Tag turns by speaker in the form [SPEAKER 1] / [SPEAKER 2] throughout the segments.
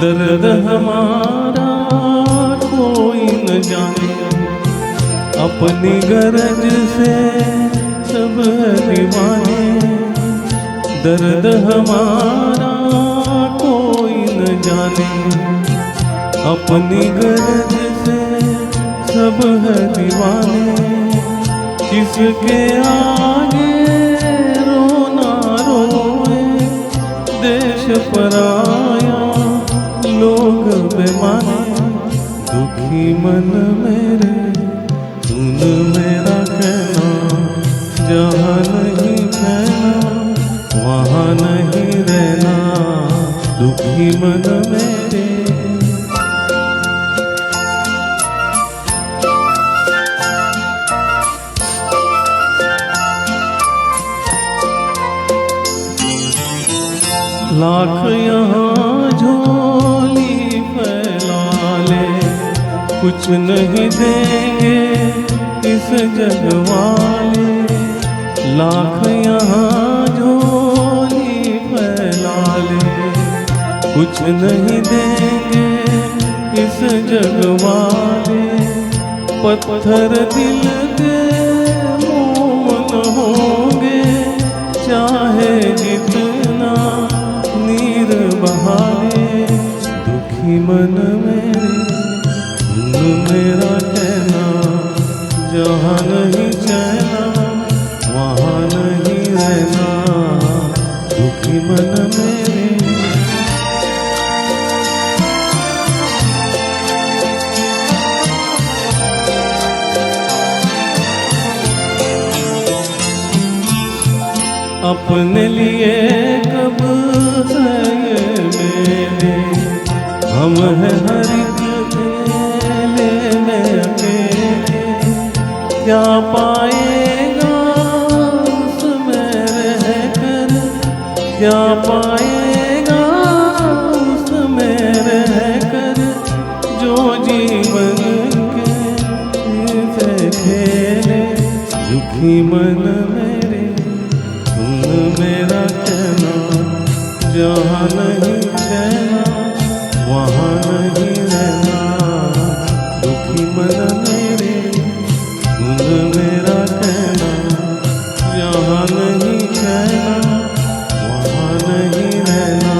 [SPEAKER 1] दर्द हमारा कोई न जाने, अपनी गरज से सब दीवाने। दर्द हमारा कोई न जाने, अपनी गरज से सब है दीवाने। किसके आगे रोना रोए देश पराया लोग बेमाने। दुखी मन मेरे सुन मेरा कहना, जहाँ नहीं कहना वहाँ नहीं रहना। दुखी मन मेरे लाख यहाँ झोली फैला ले, कुछ नहीं देंगे इस जग वाले। लाख यहाँ झोली फैला ले, कुछ नहीं देंगे इस जग वाले। पत्थर दिल के मोम होंगे, चाहे जितना नीर बहाने। दुखी मन मेरे सुन मेरा कहना, जहाँ नहीं चैना वहाँ नहीं रहना। दुखी मन मेरे अपने लिए कब है ये मेरे, हम हैं हर एक खेले में अकेले। क्या पाएगा उसमें रह कर, क्या पाएगा उसमें रह कर, जो जीवन के से खेले। दुखी मन मेरे सुन मेरा कहना, जहाँ नहीं चैना वहाँ नहीं रहना। दुखी मन मेरे सुन मेरा कहना, जहाँ नहीं चैना वहाँ नहीं रहना।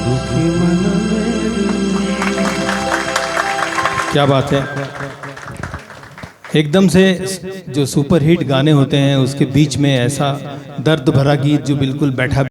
[SPEAKER 1] दुखी मन मेरे।
[SPEAKER 2] क्या बात है। एकदम से जो सुपर हिट गाने होते हैं उसके बीच में ऐसा दर्द भरा गीत जो बिल्कुल बैठा